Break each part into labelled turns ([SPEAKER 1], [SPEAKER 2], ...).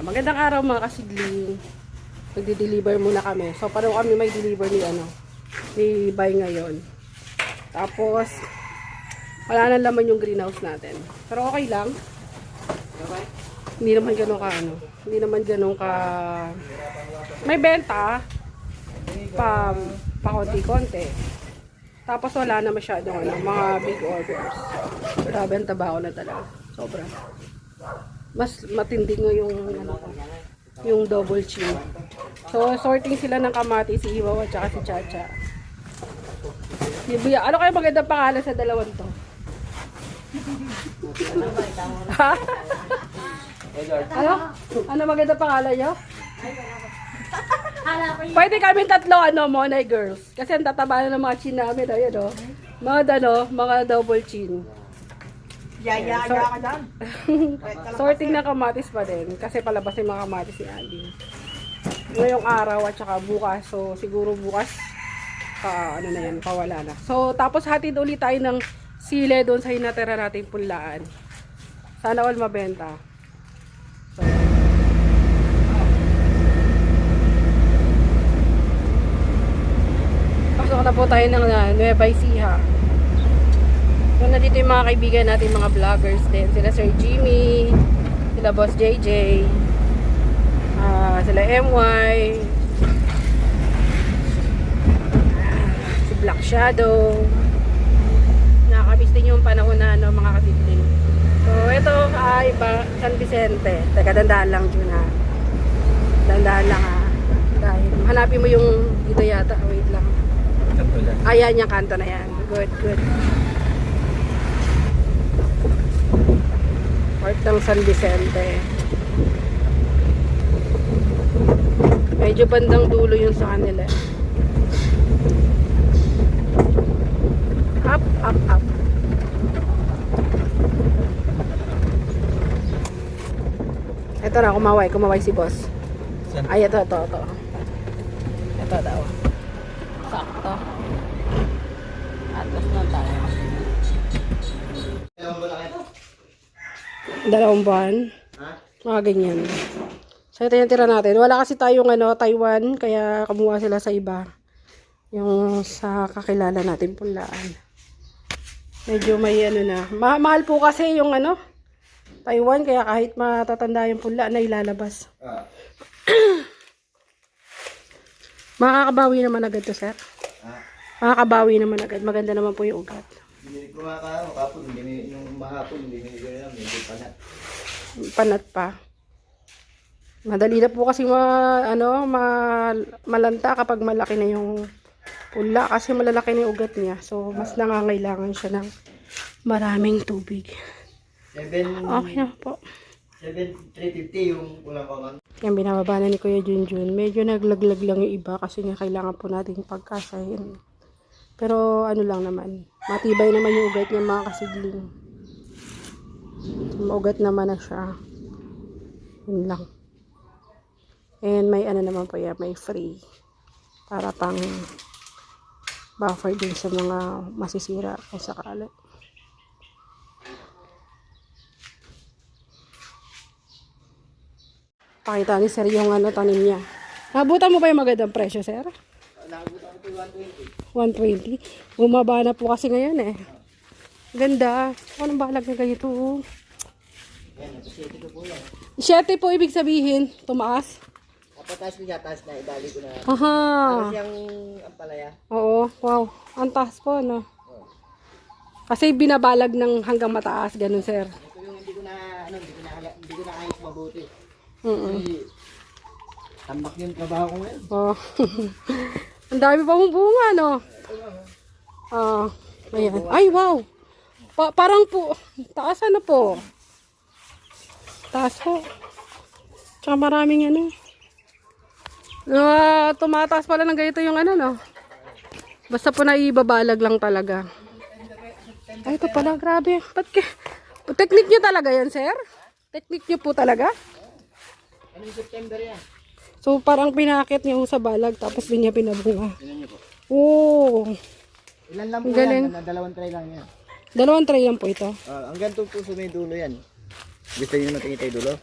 [SPEAKER 1] Magandang araw mga kasidling. Magdi-deliver muna kami. So paano kami may deliver ni Bay ngayon. Tapos wala na laman yung greenhouse natin. Pero okay lang. Hindi naman ganoon ka Hindi naman ganoon ka may benta pa konti-konti. Tapos wala na masyadong mga big orders. Grabe ang trabaho na talaga. Sobra. Mas matindi nga yung double chin. So, sorting sila ng kamatis, si Iwaw at saka si Chacha. Ano kayo magandang pangalan sa dalawang to? Ha? Ano magandang pangalan nyo? Pwede kami tatlo, Monay girls. Kasi ang tataba na ng mga chin namin. Ayan, mga double chin.
[SPEAKER 2] Yaya ka dyan.
[SPEAKER 1] Sorting na kamatis pa din. Kasi palabas yung mga kamatis ni Andy. Ngayong araw at saka bukas. So, siguro bukas, pawala na. So, tapos hatid ulit tayo ng sile doon sa hinatira nating punlaan. Sana all mabenta. So, pasok na po tayo ng Nueva Ecija. So, nandito yung mga kaibigan natin, mga vloggers din. Sila Sir Jimmy, sila Boss JJ, sila MY, si Black Shadow. Nakakamiss din yung panahon na mga kasidling. So, ito ay San Vicente. Teka, dandahan lang dyan ha. Dandahan lang ha. Dahil hanapin mo yung dito yata. Wait lang. Ayan yung kanto na yan. Good, good. Part ng San Vicente. Medyo bandang dulo yung sa kanila. Up, up, up. Ito na, kumaway si boss. Ay, ito. Ito daw. Sakto. Atlas na tayo. 2 buwan. Mga ganyan. So ito yung tira natin. Wala kasi tayong Taiwan, kaya kumuha sila sa iba. Yung sa kakilala natin punlaan. Medyo may na. Mahal po kasi yung Taiwan, kaya kahit matatanda yung punla na ilalabas. Makakabawi naman agad to, sir. Makakabawi naman agad. Maganda naman po yung ugat.
[SPEAKER 3] Hindi ko makapon, yung mahapon, hindi nila medyo panat.
[SPEAKER 1] Panat pa. Madali na po kasi malanta kapag malaki na yung pula kasi malalaki na yung ugat niya. So, mas nangangailangan siya ng maraming tubig. Okay na po.
[SPEAKER 3] 7,350 yung ulang kaman.
[SPEAKER 1] Yan, binababa na ni Kuya Junjun. Medyo naglaglag lang yung iba kasi nga kailangan po natin pagkasahin. Pero lang naman. Matibay naman yung ugat niya mga kasidling. Maugat naman na siya. Yun lang. And may naman po yan, may free. Para pang buffer din sa mga masisira kung sakali. Pakita ni sir yung tanim niya. Nabutan mo ba yung magandang presyo, sir?
[SPEAKER 3] Nabutan ko
[SPEAKER 1] 120. Bumaba na po kasi ngayon eh. Ganda. Anong balag na ganito?
[SPEAKER 3] Yan, 7 ko po yan.
[SPEAKER 1] 7 po ibig sabihin. Tumaas.
[SPEAKER 3] Kapataas ko niya, taas na, ibali ko na.
[SPEAKER 1] Aha.
[SPEAKER 3] Tapos yung ampalaya.
[SPEAKER 1] Oo. Wow. Ang taas po, Kasi binabalag ng hanggang mataas. Ganun, sir.
[SPEAKER 3] Ito yung hindi ko na ayos mabuti.
[SPEAKER 1] Mm-mm.
[SPEAKER 3] Tambak yung trabaho ko ngayon.
[SPEAKER 1] Oh. Ang dami pa mong bunga, ayan. Ay, wow. Parang po, taas po. Taas po. Tsaka maraming tumataas pala ng ganito yung Basta po naibabalag lang talaga. Ay, ito pala, grabe. Technique nyo talaga yan, sir? Technique nyo po talaga?
[SPEAKER 3] Ano yung September yan?
[SPEAKER 1] So, parang pinakit niya sa balag, tapos din niya pinabunga.
[SPEAKER 3] Tignan niyo po.
[SPEAKER 1] Oo.
[SPEAKER 3] Ilan lang po
[SPEAKER 1] Galing.
[SPEAKER 3] yan? Dalawang tray lang yan.
[SPEAKER 1] 2 tray lang po ito.
[SPEAKER 3] Ang ganito po sa may dulo yan. Gusto niyo natin itay dulo?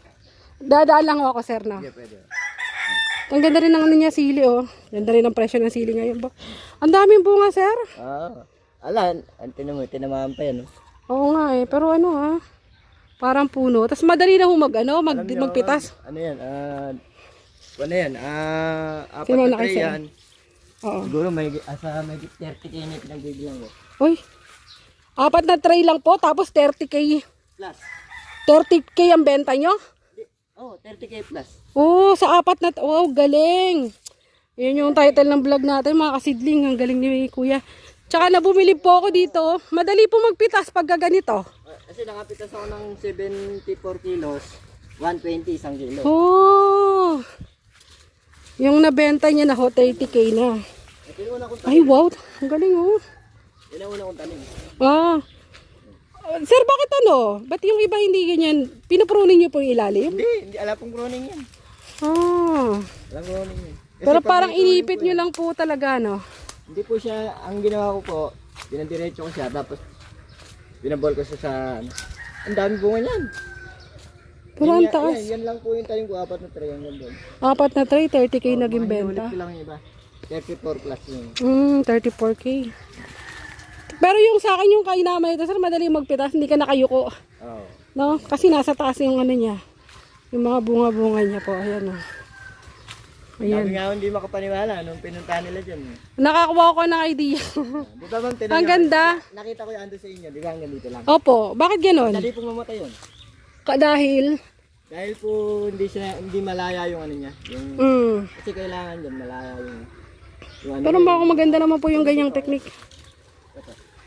[SPEAKER 1] Dadaan lang ako, sir, na.
[SPEAKER 3] Sige, pwede.
[SPEAKER 1] Ang ganda rin ng ano niya, sili, oh. Ganda rin ang presyo ng sili ngayon. Ang daming bunga, sir.
[SPEAKER 3] Tinamaan pa yan.
[SPEAKER 1] Oo nga eh, pero ano ha, parang puno. Tapos madali na magpitas.
[SPEAKER 3] Ano yan? Ano yan? Apat
[SPEAKER 1] Sino
[SPEAKER 3] na
[SPEAKER 1] na kayo,
[SPEAKER 3] tray
[SPEAKER 1] sir?
[SPEAKER 3] yan.
[SPEAKER 1] Oo.
[SPEAKER 3] Siguro may 30k na pinagbibilang ko.
[SPEAKER 1] Uy, 4 na tray lang po, tapos 30k.
[SPEAKER 3] Plus.
[SPEAKER 1] 30k ang benta nyo?
[SPEAKER 3] 30k plus.
[SPEAKER 1] Oo, sa 4 na, wow, galing. Yun yung title ng vlog natin, mga kasidling. Ang galing ni Kuya. Tsaka na bumili po ako dito. Madali po magpitas pag ganito.
[SPEAKER 3] Kasi nakapitas ako ng 74 kilos, 120 isang kilo.
[SPEAKER 1] Oh, yung nabenta niya na ho, 30k na.
[SPEAKER 3] Ito yung una kong tanim.
[SPEAKER 1] Ay, wow, ang galing oh.
[SPEAKER 3] Yun ang una kong tanim.
[SPEAKER 1] Ah. Sir, bakit ano? Ba't yung iba hindi ganyan? Pinupruning niyo po yung ilalim?
[SPEAKER 3] Hindi alam pong pruning yan.
[SPEAKER 1] Ah.
[SPEAKER 3] Alam pruning yan. Kasi
[SPEAKER 1] Pero
[SPEAKER 3] pag
[SPEAKER 1] parang
[SPEAKER 3] may pruning
[SPEAKER 1] inipit
[SPEAKER 3] po
[SPEAKER 1] niyo
[SPEAKER 3] yan,
[SPEAKER 1] lang po talaga, no?
[SPEAKER 3] Hindi po siya, ang ginawa ko po, dinadiretso ko siya, tapos binabol ko siya sa, ang dami bunga niyan.
[SPEAKER 1] Pero ang taas.
[SPEAKER 3] Yan lang po yung tanim ko, 4 na tray, hanggang doon.
[SPEAKER 1] 4 na tray, 30k naging
[SPEAKER 3] Mga
[SPEAKER 1] benta.
[SPEAKER 3] hinulit ko lang yung iba. 34 plus yun.
[SPEAKER 1] 34k. Pero yung sa akin yung kainaman ito, sir, madali magpitas, hindi ka nakayuko.
[SPEAKER 3] Oo.
[SPEAKER 1] No? Kasi nasa taas yung ano niya. Yung mga bunga-bunga niya po. Ayan o. Ayan.
[SPEAKER 3] Sabi nga ako, hindi makapaniwala nung pinuntahan nila dyan.
[SPEAKER 1] Nakakuha ko ng idea.
[SPEAKER 3] Di ba bang
[SPEAKER 1] Ang ganda.
[SPEAKER 3] Nakita ko yung ando sa inyo, di ba hanggang dito lang?
[SPEAKER 1] Opo, bakit ganon?
[SPEAKER 3] Dali pong mamatay yun.
[SPEAKER 1] Dahil,
[SPEAKER 3] Dahil po hindi malaya yung ano niya. Yung, kasi kailangan dyan malaya yung ano.
[SPEAKER 1] pero baka maganda naman po yung ganyang technique.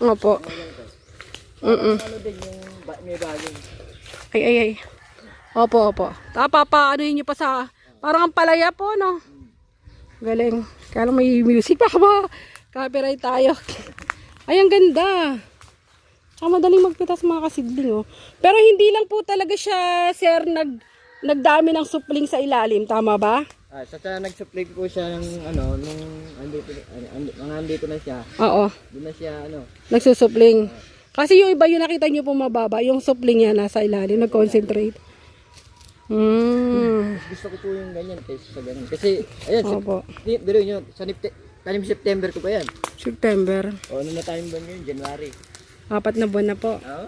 [SPEAKER 1] Opo.
[SPEAKER 3] Ano din yung may bagay.
[SPEAKER 1] Ay. Opo. Papaanohin nyo pa sa, parang ang palaya po, no? Galing. Kaya lang may music pa ba? Copyright tayo. Ay, ang ganda. Tsaka madaling magpitas mga kasidling, oh. Pero hindi lang po talaga siya, sir, nagdami ng supling sa ilalim. Tama ba?
[SPEAKER 3] Saka nag-supply po siya ng ano, nung andito na siya.
[SPEAKER 1] Oo.
[SPEAKER 3] Doon na siya ano.
[SPEAKER 1] Nagsusupling. Kasi yung iba yung nakita nyo po mababa, yung supling niya nasa ilalim, nag-concentrate.
[SPEAKER 3] Gusto ko po yung ganyan taste sa ganun. Kasi, ayan,
[SPEAKER 1] Opo.
[SPEAKER 3] dito nyo, tanim September ko pa yan.
[SPEAKER 1] September.
[SPEAKER 3] O, ano na tanim ba yun? January.
[SPEAKER 1] 4 na buwan na po.
[SPEAKER 3] Oo.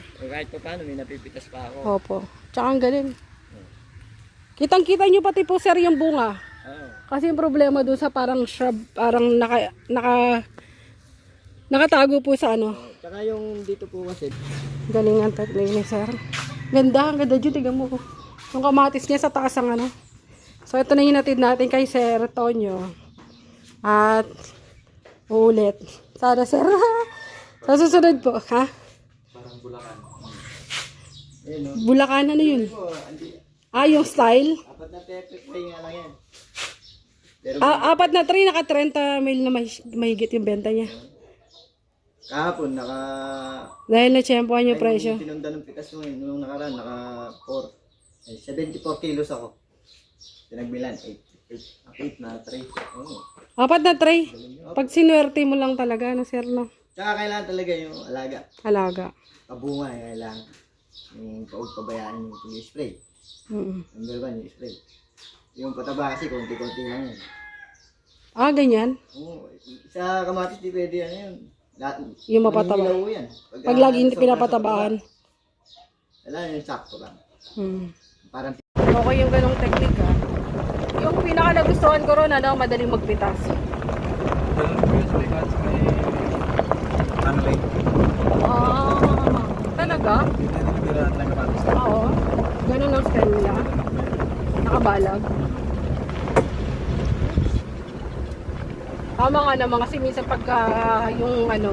[SPEAKER 3] O, kahit pa paano, may napipitas pa ako.
[SPEAKER 1] Opo. Tsaka ang galing. Kitang-kita nyo pati po, sir, yung bunga.
[SPEAKER 3] Oo.
[SPEAKER 1] Kasi yung problema doon sa parang shrub, parang nakatago po sa ano.
[SPEAKER 3] Tsaka yung dito po kasi,
[SPEAKER 1] Galing ang technique ni sir. Ganda, ang ganda dyan. Tignan mo. Yung kamatis niya sa taas ang ano. So, ito na yung natid natin kay Sir Tonyo. At, ulit. Sana, sir. Sa susunod po, ha?
[SPEAKER 3] parang Bulacan. Ayun, no?
[SPEAKER 1] Bulacan, ano yun?
[SPEAKER 3] Po,
[SPEAKER 1] Yung style.
[SPEAKER 3] apat na perfect tray nga lang yan. Pero
[SPEAKER 1] 4 na tray, naka 30 mil na mahigit yung benta niya.
[SPEAKER 3] kahapon,
[SPEAKER 1] Dahil na-tsempohan yung presyo.
[SPEAKER 3] tinunda ng pitas mo yun, nung nakaraan, 74 kilos ako. Pinagbilan, 8 na tray. Oo.
[SPEAKER 1] 4 na tray. Pag sinuwerte mo lang talaga, no, sir, no?
[SPEAKER 3] Tsaka kailangan talaga yung alaga.
[SPEAKER 1] Alaga.
[SPEAKER 3] Kabunga, kailangan. Yung pabayaan yung pag-spray. Number 1 yung spray. Yung pataba kasi, konti-konti lang yun.
[SPEAKER 1] Ganyan.
[SPEAKER 3] Oo, sa kamatis di pwede yan yun.
[SPEAKER 1] Yung mapataba.
[SPEAKER 3] Maninilaw yan.
[SPEAKER 1] Pag lagi hindi pinapatabaan.
[SPEAKER 3] Kailangan yung sakto lang. Parang
[SPEAKER 1] Okay yung ganong technique, ha? Yung pinaka nagustuhan ko ron, ano, madaling magpitas. Talaga? Oo. Ganun ang style nila. Nakabalag. Tama nga naman kasi minsan pagka yung ano,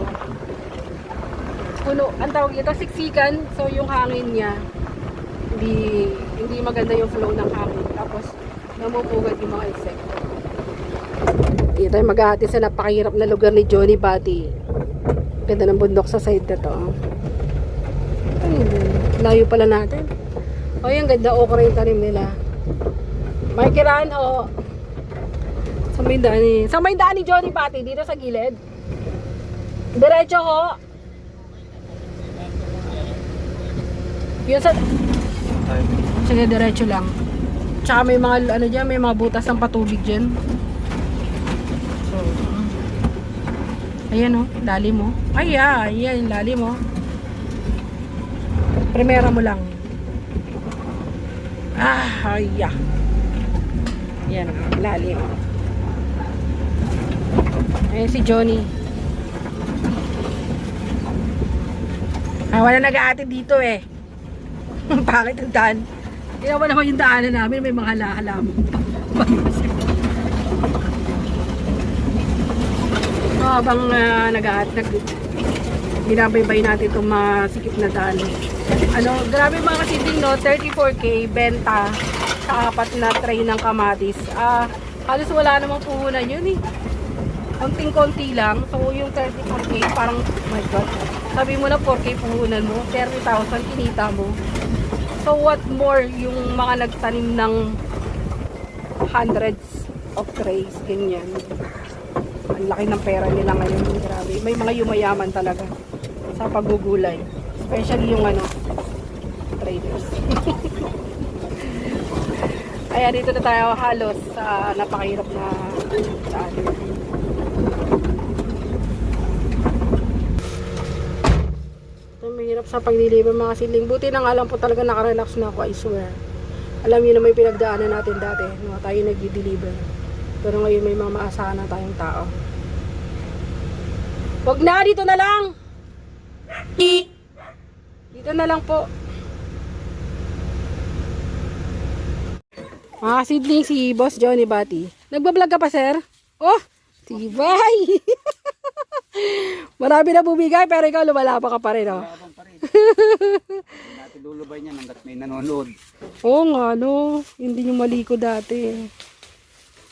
[SPEAKER 1] puno, ang tawag ito, siksikan, so yung hangin niya, hindi maganda yung flow ng hangin. Tapos, namupugad yung mga insekto. Dito tayo mag-ahati sa napakahirap na lugar ni Johnny Bati. Ganda ng bundok sa side na to. Layo pala natin. Ang ganda, okra yung tanim nila. May kiraan ho. Sa may daan ni Johnny Bati, dito sa gilid. Diretso ho. Yun sa Sige, diretso lang. Tsaka may mga ano dyan, may mga butas ng patubig dyan. So, ayan o, lalim mo. Ay, ayan, lalim mo. Primera mo lang. Ay, yan o, lalim. Ayan si Johnny. Wala nag-aatid dito eh. Bakit ang daan? Tingnan mo naman yung daanan namin, may mga halaman pa. So, habang binabaybay natin itong masikip na daan. Grabe mga kasiding, no? 34K benta sa 4 na tray ng kamatis. Halos wala namang puhunan yun eh. Konting-konti lang. So, yung 34K, parang, oh my God. Sabi mo na 4K puhunan mo, 30,000 kinita mo. So, what more yung mga nagtanim ng hundreds of trays, ganyan. Ang laki ng pera nila ngayon. Grabe. May mga yumayaman talaga sa paggugulay. Especially yung traders. Kaya dito na tayo halos sa napakahirap na daan. Ito mahirap sa pag-deliver mga siling. Buti na nga lang po talaga nakarelax na ako, I swear. Alam niyo na may pinagdaanan natin dati, no, tayo nag-deliver. Pero ngayon may mga maasahan na tayong tao. Wag na, dito na lang! Dito na lang po. Mga kasidling, si Boss Johnny Bati. Nagbablog ka pa, sir? Oh, tibay! Marami na bumigay, pero ikaw lumalaba ka pa rin, oh.
[SPEAKER 4] Labang pa rin. Dati lulubay niyan hanggat may nanonood.
[SPEAKER 1] Oo nga, no. Hindi nyo maliko dati.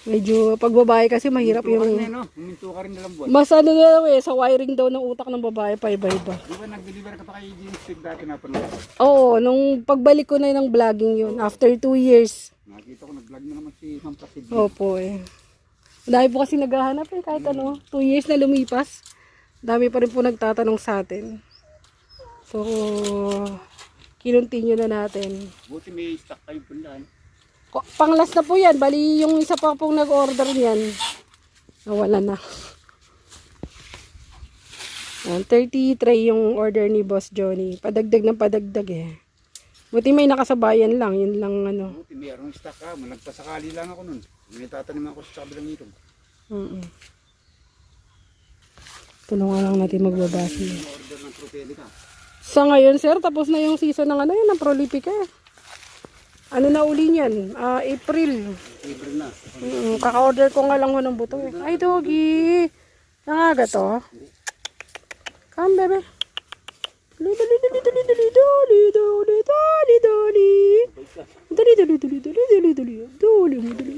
[SPEAKER 1] Medyo pagbabae kasi mahirap
[SPEAKER 4] Huminto ka
[SPEAKER 1] yung...
[SPEAKER 4] rin, no? Huminto ka rin dalang buwan.
[SPEAKER 1] Mas ano na sa wiring daw ng utak ng babae, paiba-iba.
[SPEAKER 4] Di ba nag-deliver ka pa kay James Street dati na panood?
[SPEAKER 1] Oo, nung pagbalik ko na ng vlogging yun, after 2 years.
[SPEAKER 4] Nakita ko nag-vlog na naman si Ma'am Placid.
[SPEAKER 1] Opo eh. Dahil po kasi naghahanap eh, kahit 2 years na lumipas. Dami pa rin po nagtatanong sa atin. So, kinontinue na natin.
[SPEAKER 4] Buti may stock kayo punlaan.
[SPEAKER 1] Panglas na po yan. Bali yung isa pa pong nag-order niyan. Nawala na. 30 tray yung order ni Boss Johnny. Padagdag ng padagdag eh. Buti may nakasabayan lang. Yun lang ano.
[SPEAKER 4] Buti mayroong stock ka. Malagpasakali lang ako nun. May tatanim ako sa kabilang nito.
[SPEAKER 1] Tulungan lang natin magbabasi.
[SPEAKER 4] Order ng Propelica.
[SPEAKER 1] Sa ngayon sir, tapos na yung season ng ng Prolifica. Ano na uli niyan? April.
[SPEAKER 4] April na.
[SPEAKER 1] Kaka-order ko nga lang ho ng buto eh. Ay, doggy. Nangaga to. Come, bebe. Dali, dali, dali, dali, dali, dali, dali, dali, dali. Dali, dali, dali, dali, dali, dali. Dali mo, dali.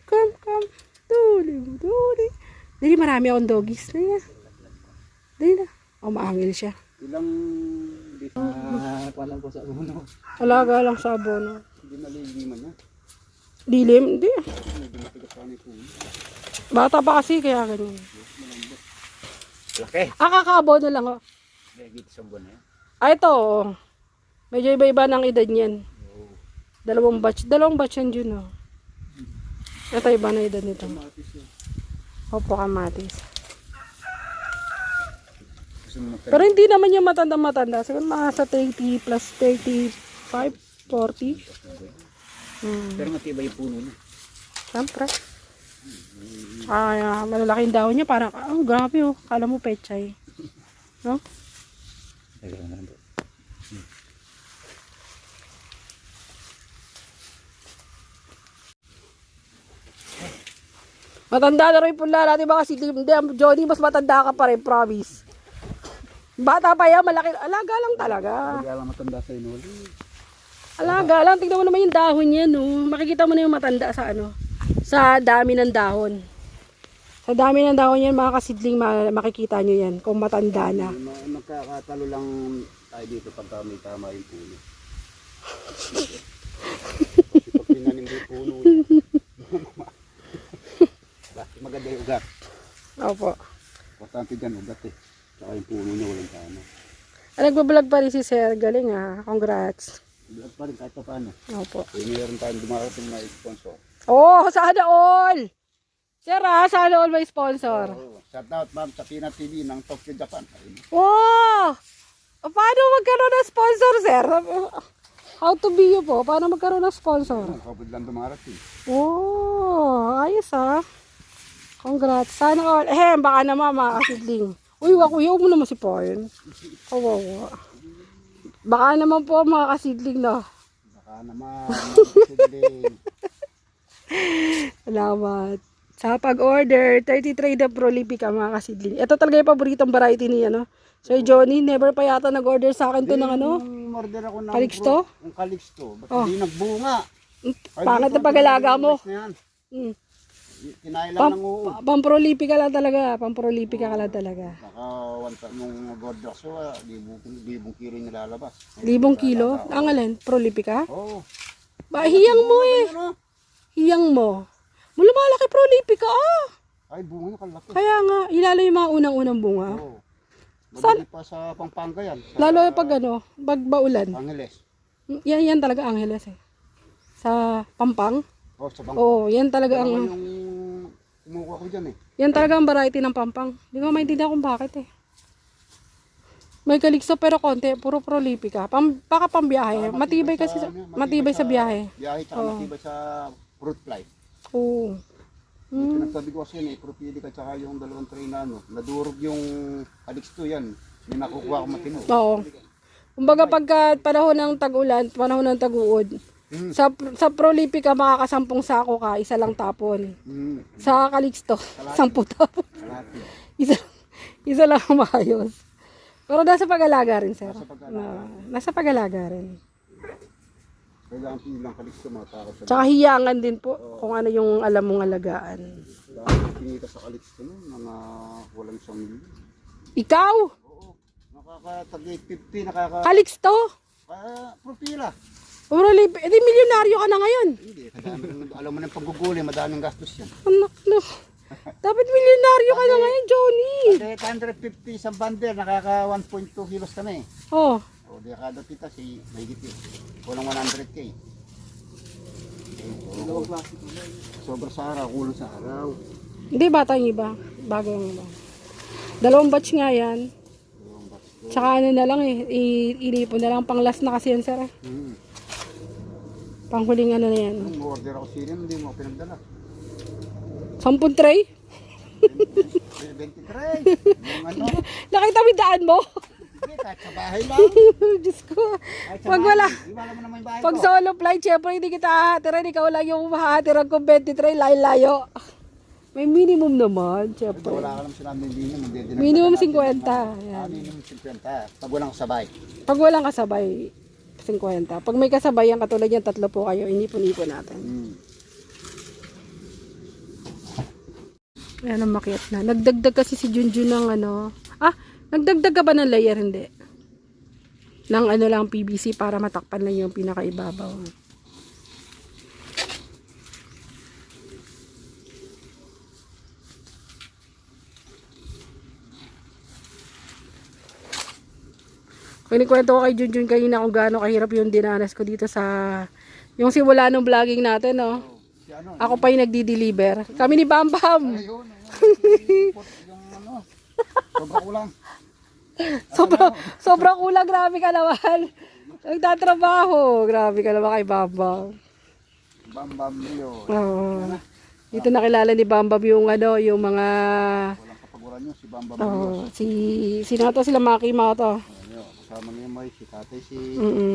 [SPEAKER 1] Come, come. Dali mo, dali. Dali, marami akong doggies. Dali na. Dali na. Maangil siya.
[SPEAKER 4] Ilang dito. Kuwalan ko sa uno.
[SPEAKER 1] Alaga lang sa abono.
[SPEAKER 4] Hindi maliliman niya.
[SPEAKER 1] Dilim? Hindi.
[SPEAKER 4] Medyo matigas pa ni Kuya.
[SPEAKER 1] Bata pa kasi, kaya ganyan.
[SPEAKER 4] Laki.
[SPEAKER 1] Kaka-abono lang oh.
[SPEAKER 4] Dahil sa buwan na yan.
[SPEAKER 1] Ito oh. Medyo iba-iba ng edad niyan. Dalawang batch yan dyan oh. Ito iba na edad nito. Opo, kamatis. Pero hindi naman yung matanda-matanda. Siguro mga sa 30 plus 35, 40.
[SPEAKER 4] Pero matibay yung puno niya.
[SPEAKER 1] Siyempre. Malalaking dahon niya. Parang, grabe oh. Kala mo pechay. No? Matanda na rin pula natin baka si Johnny, mas matanda ka pa rin, promise. Bata pa yan, malaki. Alaga lang talaga.
[SPEAKER 4] Kaya lang matanda sa inuli.
[SPEAKER 1] Alaga lang, tignan mo naman yung dahon niya, no. Makikita mo na yung matanda sa sa dami ng dahon. Sa dami ng dahon yan, mga kasidling, makikita nyo yan kung matanda na.
[SPEAKER 4] Magkakatalo lang tayo dito pagka may tama yung puno. Pag pinanim mo yung puno, maganda yung ugat.
[SPEAKER 1] Opo.
[SPEAKER 4] Importante dyan ugat eh. Saka yung puno niya walang tama.
[SPEAKER 1] Nagbablog pa rin si Sir. Galing ah. Congrats.
[SPEAKER 4] Vlog pa rin kahit pa paano.
[SPEAKER 1] Opo.
[SPEAKER 4] Eh, meron tayong dumarating na sponsor.
[SPEAKER 1] Oh, sana all! Sir sana all may sponsor.
[SPEAKER 4] Oo. Shout out ma'am sa Pina TV ng Tokyo, Japan. Ayun.
[SPEAKER 1] Wow! Paano magkaroon ng sponsor, sir? How to be you po? Paano magkaroon ng sponsor?
[SPEAKER 4] Kapag lang dumarating.
[SPEAKER 1] Oh, ayos ah. Congrats. Sana all. Baka naman mga kasidling. Uy, wakuyaw mo naman si Poyen. Kawawa. Baka naman po mga kasidling na.
[SPEAKER 4] Baka naman, magsisidling.
[SPEAKER 1] Salamat. Sa pag-order, 33 na Prolifica mga kasidling. Ito talaga yung paboritong variety ni ano. Sir Johnny, never pa yata nag-order sa akin to ng ano.
[SPEAKER 4] Order ako ng
[SPEAKER 1] Calixto?
[SPEAKER 4] Yung Calixto. Ba't
[SPEAKER 1] Oh.
[SPEAKER 4] hindi nagbunga?
[SPEAKER 1] Pangit na pag-alaga mo. Mm.
[SPEAKER 4] Kinain lang ng uod.
[SPEAKER 1] Pamprolifica lang talaga. Pamprolifica ka lang talaga.
[SPEAKER 4] Baka nung mag-order so, 1,000 kilo yung nilalabas.
[SPEAKER 1] 1,000 kilo? Ang alin? Prolifica?
[SPEAKER 4] Oo.
[SPEAKER 1] Ba, hiyang mo eh.
[SPEAKER 4] Ano?
[SPEAKER 1] Hiyang mo. Lumalaki Prolifica ah.
[SPEAKER 4] Ay, bunga na kalaki.
[SPEAKER 1] Kaya nga, ilalo yung mga unang-unang bunga.
[SPEAKER 4] Oo. Madali pa sa Pampanga yan. Sa
[SPEAKER 1] Lalo pag ano, pag baulan.
[SPEAKER 4] Angeles.
[SPEAKER 1] Yan talaga Angeles eh. Sa Pampang.
[SPEAKER 4] Oh, sa Pampanga.
[SPEAKER 1] Oo, yan talaga
[SPEAKER 4] Ano
[SPEAKER 1] ang
[SPEAKER 4] yung kumukuha ko dyan eh.
[SPEAKER 1] yan talaga ang variety ng Pampang. Hindi ko maintindihan kung bakit eh. May Calixto pero konti, puro Prolifica. Baka pambiyahe. Matibay kasi matibay sa biyahe.
[SPEAKER 4] Biyahe tsaka matibay sa fruit fly.
[SPEAKER 1] Oo.
[SPEAKER 4] Yung pinagsabi ko kasi yan eh, propilica tsaka yung dalawang tray na ano, nadurog yung Calixto yan. May nakukuha ko matino.
[SPEAKER 1] Oo. Kumbaga pagka panahon ng tag-ulan, panahon ng tag-uod, sa Prolifica makakasampung sako ka, isa lang tapon. Sa Calixto, 10 tapon. Isa lang maayos. Pero nasa pag-alaga rin, sir. Nasa pag-alaga rin.
[SPEAKER 4] Kailangan pilang Calixto matakot sa
[SPEAKER 1] Tsaka hiyangan din po kung ano yung alam mong alagaan.
[SPEAKER 4] dahil pinita sa Calixto no, mga walang 1,000,000.
[SPEAKER 1] Ikaw?
[SPEAKER 4] Oo. Nakakatagay 50, nakaka...
[SPEAKER 1] Calixto?
[SPEAKER 4] Propila.
[SPEAKER 1] Edi milyonaryo ka na ngayon.
[SPEAKER 4] Hindi, alam mo na yung pagguguli, madaming gastos yan.
[SPEAKER 1] Anak na. Dapat milyonaryo ka na ngayon, Johnny.
[SPEAKER 4] Kasi 150 isang bundle, nakaka 1.2 kilos ka na eh.
[SPEAKER 1] Oh.
[SPEAKER 4] O, di kada pita si mahigit yun. Kulang 100k. Sobra sa araw, kulang sa araw.
[SPEAKER 1] Hindi bata yung iba. Bago yung iba. 2 batch nga yan. Tsaka ano na lang eh. Inipon na lang. Pang last na kasi yan, sir. Panghuling ano na yan.
[SPEAKER 4] Nung order ako sila, hindi mo ako pinagdala.
[SPEAKER 1] 10 tray?
[SPEAKER 4] 23. Yung ano,
[SPEAKER 1] Nakita mo yung daan mo?
[SPEAKER 4] hindi, kahit sa bahay lang.
[SPEAKER 1] Diyos ko.
[SPEAKER 4] Kahit sa
[SPEAKER 1] Pag
[SPEAKER 4] bahay,
[SPEAKER 1] wala.
[SPEAKER 4] iwala mo naman yung bahay
[SPEAKER 1] Pag
[SPEAKER 4] ko.
[SPEAKER 1] solo flight, syempre hindi kita hahatiran. Ikaw lang yung mahahatiran ko 23. Layo-layo. May minimum naman, syempre.
[SPEAKER 4] Wala ka naman sinabi hindi naman.
[SPEAKER 1] Minimum 50. Yan.
[SPEAKER 4] Minimum 50. Pag walang kasabay.
[SPEAKER 1] Pag walang kasabay, 50. Pag may kasabay, yan katulad yan, 3 po kayo. Inipon-ipon natin. Ayan ang makiat na. Nagdagdag kasi si Junjun ng ano. Nagdagdag ka ba ng layer? Hindi. Ng ano lang PVC para matakpan lang yung pinakaibabaw. Kinikwento ko kay Junjun kanina kung gaano kahirap yung dinanas ko dito sa yung simula ng vlogging natin, no?
[SPEAKER 4] Si ano,
[SPEAKER 1] Ako pa yung nagdi-deliver. Kami ni Bam Bam.
[SPEAKER 4] yung ano, sobrang kulang.
[SPEAKER 1] Sobrang kulang, grabe ka naman. Nagtatrabaho. Grabe ka naman kay Bam Bam.
[SPEAKER 4] Bam yun.
[SPEAKER 1] Oo. Dito nakilala ni Bam Bam yung ano, yung mga
[SPEAKER 4] Walang kapaguran yun, si Bam
[SPEAKER 1] sino to sila Maki mga to.
[SPEAKER 4] Kasama niya may si tatay si...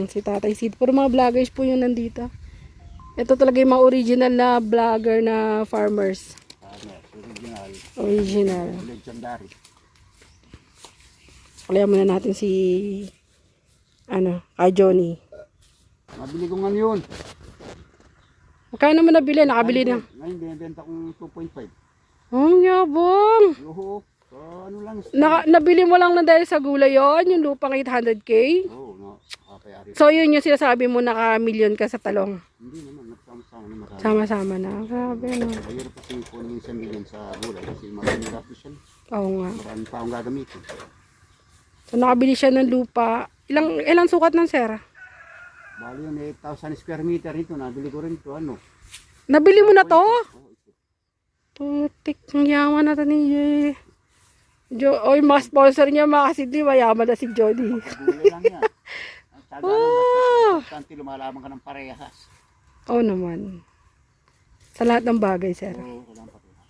[SPEAKER 1] Si Tatay Sid. Puro mga vloggers po yung nandito. Ito talaga yung mga original na vlogger na farmers.
[SPEAKER 4] Original.
[SPEAKER 1] Original.
[SPEAKER 4] Legendary.
[SPEAKER 1] Kaya muna natin si kay Johnny.
[SPEAKER 4] Nabili ko nga yun.
[SPEAKER 1] Magkano mo nabili? Nakabili na.
[SPEAKER 4] Ngayon, binibenta kong 2.5.
[SPEAKER 1] Ang yabang.
[SPEAKER 4] Yoo, so ano lang.
[SPEAKER 1] Nabili mo lang na dahil sa gulay yon, yung lupang 800k.
[SPEAKER 4] Oo, kakayari.
[SPEAKER 1] So yun yung sinasabi mo naka-million ka sa talong.
[SPEAKER 4] Hindi naman, nagsama-sama na marami.
[SPEAKER 1] Sama-sama na. Grabe no.
[SPEAKER 4] Mahirap kasi kunin 1 million sa gulay kasi maraming gastos yan.
[SPEAKER 1] Oo nga.
[SPEAKER 4] Maraming taong gagamitin.
[SPEAKER 1] So nakabili siya ng lupa. Ilang sukat ng sir?
[SPEAKER 4] Bali yung 8,000 square meter ito, nabili ko rin ito, ano.
[SPEAKER 1] Nabili mo na to? Putik, ang yaman na to ni Oy, mga sponsor niya mga kasidli, mayaman na si Jody.
[SPEAKER 4] Gulay lang yan. Ang tsaga lang, basta lumalaman ka ng parehas.
[SPEAKER 1] Oo naman. Sa lahat ng bagay, sir.
[SPEAKER 4] Oo, kailangan parehas.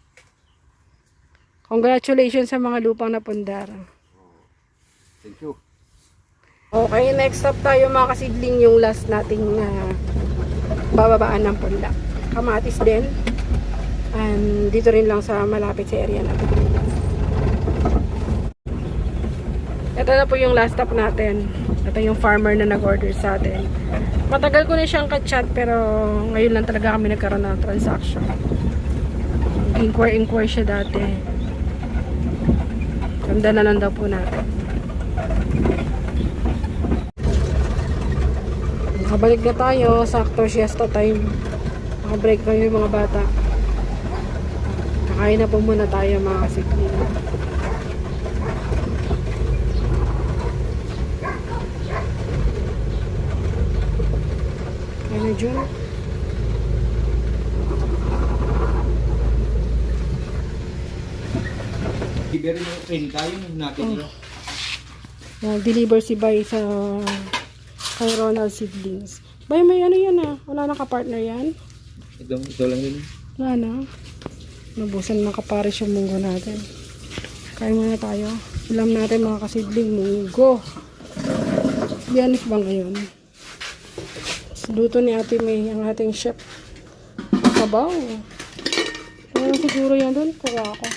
[SPEAKER 1] Congratulations sa mga lupang napundar.
[SPEAKER 4] Thank you.
[SPEAKER 1] Okay, next stop tayo mga kasidling, yung last nating bababaan ng punla. Kamatis din. And dito rin lang sa malapit sa area natin. Ito na po yung last stop natin. Ito yung farmer na nag-order sa atin. Matagal ko na siyang ka-chat pero ngayon lang talaga kami nagkaroon ng transaction. Inquire siya dati. Ganda na lang daw po natin. Nakabalik na tayo. Sakto siesta time. Nakabreak na yung mga bata. Kakain na po muna tayo mga kasikli. Ano dyan?
[SPEAKER 3] Delivery mo 30 yung natin nyo.
[SPEAKER 1] Deliver si Bay sa kay Ronald Seedlings. Bay, may ano yan ah. Wala na ka-partner yan?
[SPEAKER 3] Ito lang yun.
[SPEAKER 1] Wala na. Nabusan na kapares yung munggo natin. Kain muna tayo. Ulam natin mga kasidling, munggo. Biyanis ba ngayon? Luto ni Ate May, ang ating chef. Sabaw. Ano siguro yan doon? Kuha ako.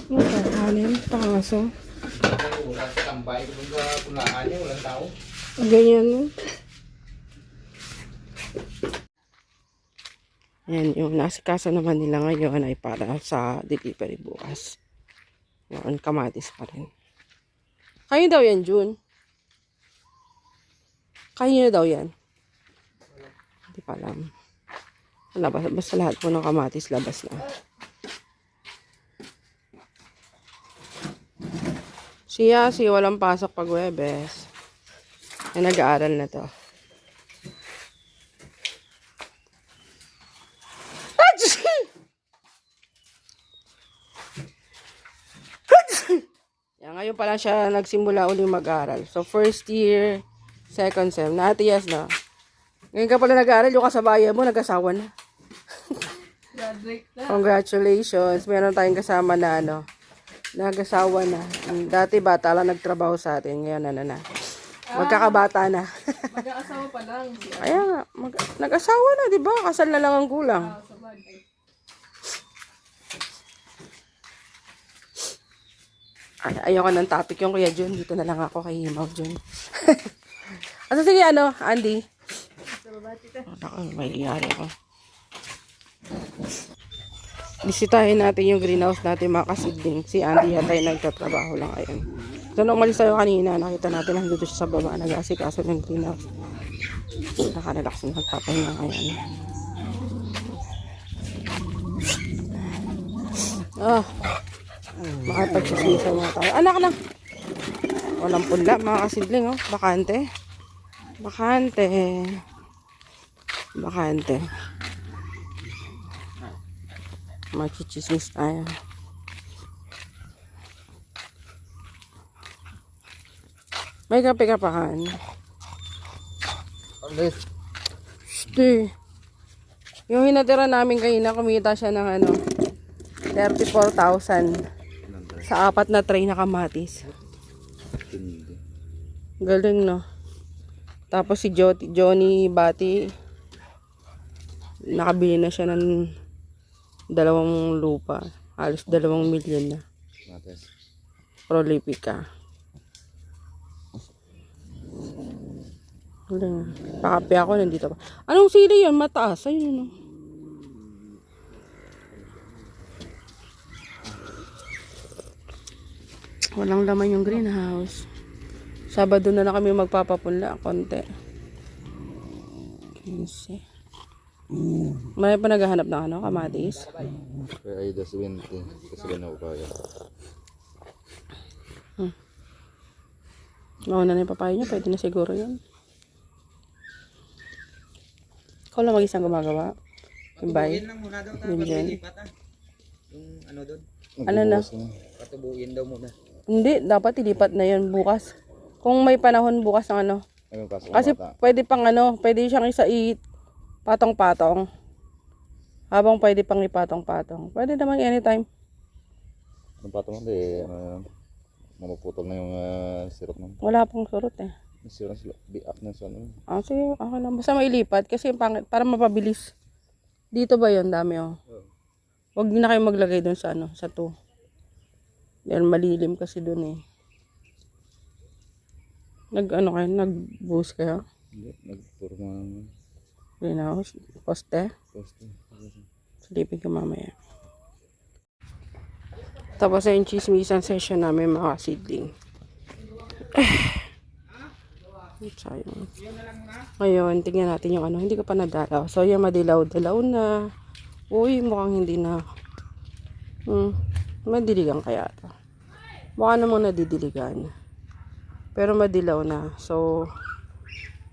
[SPEAKER 1] Ano ka? Kanin? Pangaso?
[SPEAKER 3] Wala sa tambay kung sa pulaan niya, walang tao.
[SPEAKER 1] Ganyan no? Yan, yung nasikaso naman nila ngayon ay para sa delivery bukas. Ngayon, kamatis pa rin. Kayo daw yan, June? Kayo na daw yan? Hindi pa alam. Basta lahat po ng kamatis labas na. Siya, walang pasok pag Webes. Ay, nag-aaral na to. Yan, ngayon pa lang siya nagsimula ulit mag-aaral. So, first year, second sem. Natiyas na. Ngayon ka pala nag-aaral, yung kasabayan mo, nag-asawa na. Congratulations. Meron tayong kasama na ano, nag-asawa na. Dati bata lang nagtrabaho sa atin. Ngayon na. Magkakabata na.
[SPEAKER 2] Mag-aasawa pa lang.
[SPEAKER 1] Kaya nga, nag-asawa na, di ba? Kasal na lang ang kulang. Ay, ayoko ng topic yung Kuya Jun. Dito na lang ako kay Himaw Jun. Asa sige, ano, Andy? May iyari ko. Bisitahin natin yung greenhouse natin mga kasidling. Si Andy hatay nagtatrabaho lang ngayon. So, nung umalis tayo kanina, nakita natin lang dito siya sa baba. Nag-asikaso ng greenhouse. Nakarelax na nagpapahinga ngayon. Makapag-chismisan mga tayo. Anak na! Walang punla mga kasidling, oh. Bakante. Mag-chismis tayo. May kape ka pa kan?
[SPEAKER 3] Alis.
[SPEAKER 1] Shhh. Yung hinatira namin kanina, kumita siya ng ano, 34,000 sa 4 na tray na kamatis. Galing, no? Tapos si Johnny Bati, nakabili na siya ng 2 lupa. Halos 2 milyon na. Prolifica. Galing. Pakape ako, nandito pa. Anong sili yan? Mataas. Ayun, no? Walang laman yung greenhouse. Sabado na lang kami magpapapunla. Konti. 15. May pa naghahanap ng ano, kamatis.
[SPEAKER 5] Kaya ay das 20 kasi na ako kaya.
[SPEAKER 1] Mauna na yung papaya niya. Pwede na siguro yun. Ako lang mag-isang gumagawa. Yung bay.
[SPEAKER 3] lang muna daw.
[SPEAKER 1] Yun dyan.
[SPEAKER 3] Yung ano doon.
[SPEAKER 1] Ano na?
[SPEAKER 3] Patubuin daw muna.
[SPEAKER 1] Hindi, dapat ilipat na yun bukas. Kung may panahon bukas ng ano.
[SPEAKER 5] Ayun, kaso
[SPEAKER 1] Kasi
[SPEAKER 5] bata.
[SPEAKER 1] pwede pang ano, pwede siyang patong-patong. Habang pwede pang ipatong-patong. Pwede naman anytime.
[SPEAKER 5] Ang pato mo, di, mamaputol na yung sirot nun.
[SPEAKER 1] Wala pang surot eh.
[SPEAKER 5] Sirot sila, biak na sa ano.
[SPEAKER 1] Sige, okay lang. Basta mailipat kasi yung pangit, para mapabilis. Dito ba yun? Dami oh. Huwag na kayo maglagay dun sa ano, sa 2. Dahil malilim kasi dun eh. Nag-boost kayo?
[SPEAKER 5] Hindi, nagturo mga
[SPEAKER 1] Greenhouse? Poste?
[SPEAKER 5] poste.
[SPEAKER 1] Silipin ko mamaya. Tapos na yung chismisan session namin mga seedling. Sayang. Ngayon, tingnan natin yung ano. Hindi ko pa nadalaw. So, yung madilaw-dalaw na. Uy, mukhang hindi na. Madiligan kaya ito. Mukha namang nadidiligan. Pero madilaw na. So,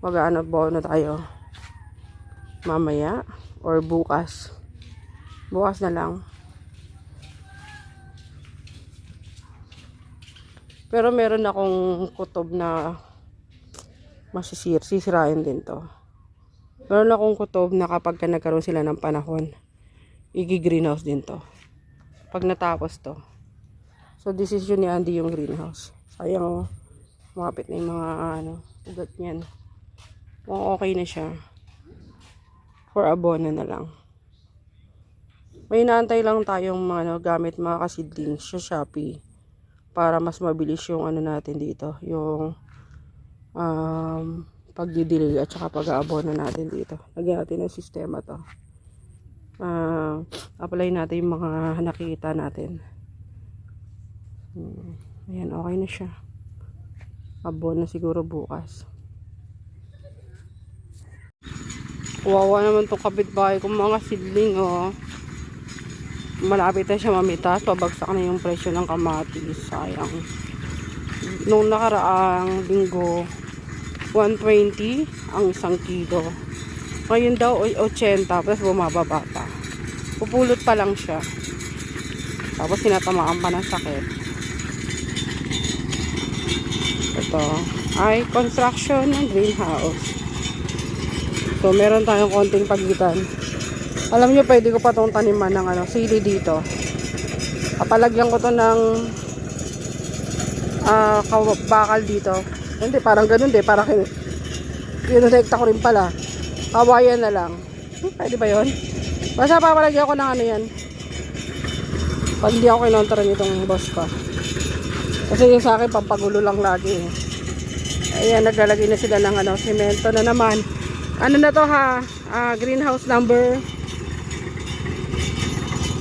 [SPEAKER 1] mag-ano na tayo. Mamaya. Or bukas. Bukas na lang. Pero meron akong kutob na sisirain din to. Meron akong kutob na kapag nagkaroon sila ng panahon, i-greenhouse din to. Pag natapos to. So, decision ni Andy yung greenhouse. Sayang, mapit na yung mga ugat niyan. Kung okay na siya, for abono na lang. May inaantay lang tayong gamit mga kasidlings sa Shopee para mas mabilis yung natin dito, yung pagdidilig at saka pag-aabono natin dito. Lagyan natin ng sistema to. Apply natin yung mga nakikita natin. Ayan, okay na siya. Abono siguro bukas. Wawa naman tong kapitbahay kong mga sidling, oh. Malapit na siya mamitas, pabagsak na yung presyo ng kamatis. Sayang. Nung nakaraang linggo, 120 ang 1 kilo. Ngayon daw 80, tapos bumababa pa. Pupulot pa lang siya. Tapos sinatamaan pa ng sakit. Ito ay construction ng greenhouse. So meron tayong konting pagitan. Alam nyo, pwede ko pa itong taniman ng sili dito. Kapalagyan ko to ng bakal dito. Hindi, parang ganun din. Parang kinonekta ko rin pala. Kawayan na lang. Pwede ba yun? Basta papalagyan ko ng yan. Pag hindi ako kinontra nitong boss ko. Kasi yung sa akin, pampagulo lang lagi. Ayan, naglalagay na sila ng semento na naman. Ano na to ha? Greenhouse number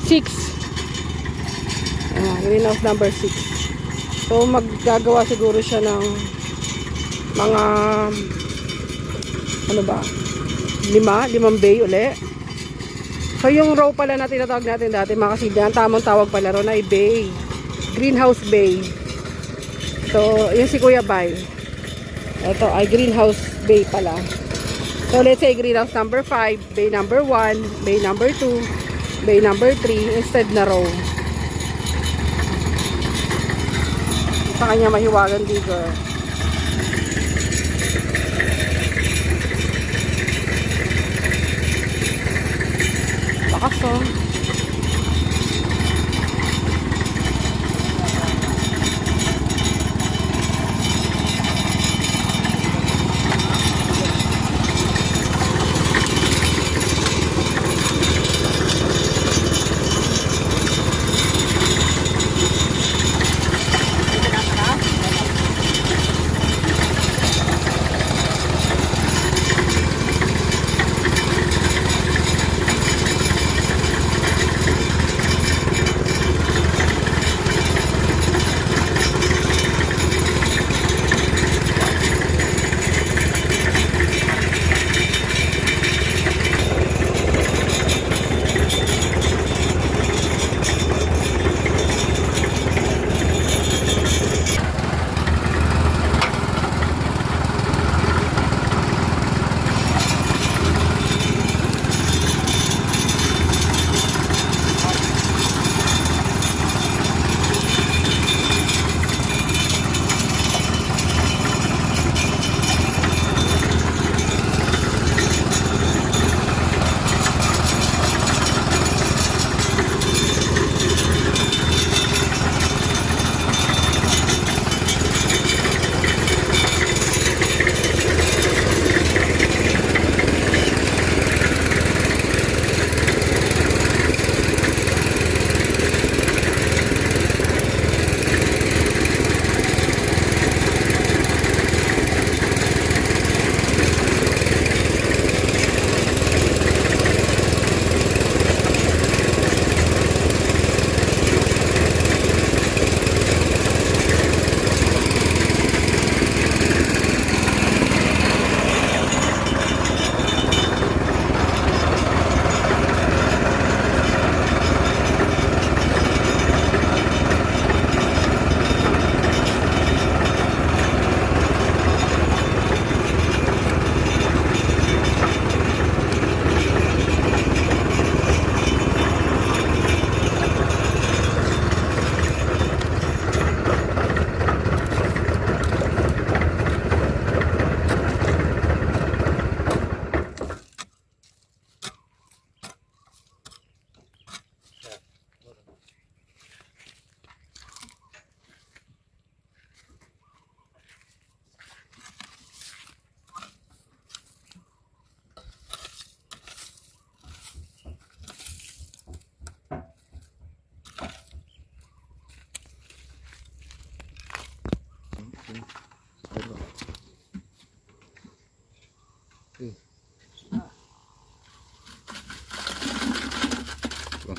[SPEAKER 1] 6. Greenhouse number 6. So maggagawa siguro siya ng mga 5 bay uli. So yung row pala na tinatawag natin dati mga kasidyan, tamang tawag pala ron ay bay. Greenhouse bay. So yung si Kuya Bay. Ito ay greenhouse bay pala. So let's say greenhouse number 5, bay number 1, bay number 2, bay number 3 instead na row. Sa kanya mahiwagan dito. Bakas oh.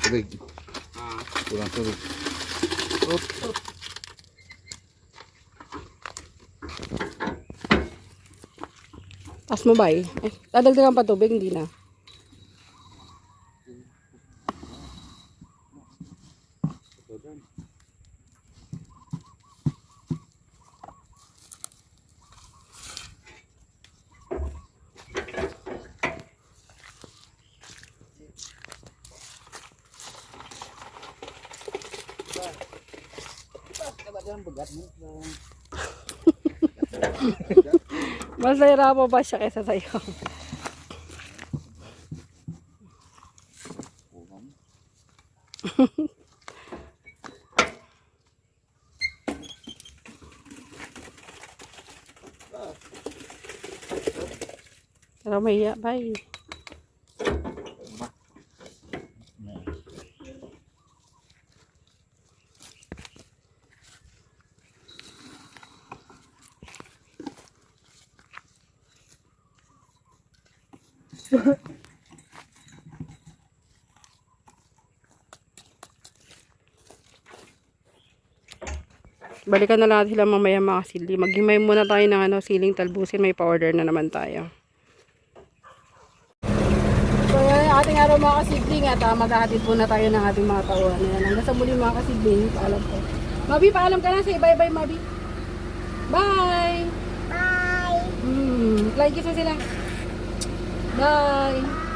[SPEAKER 5] tubig. Kulang tubig.
[SPEAKER 1] Taas mo ba eh? Dadagdagan pa tubig, hindi na. Mas nahirapan pa siya kaysa sa'yo. Pero mahiya, bye. Balikan na lang sila mamaya mga sili. Maghimay muna tayo ng siling talbusin. May pa-order na naman tayo. So yan ang ating araw mga kasidling at maghahatid po na tayo ng ating mga tauhan. Yan. Hanggang sa muli mga kasidling. Paalam po. Mabi, paalam ka na. Say bye-bye Mabi. Bye! Bye! Flying kiss mo sila. Bye!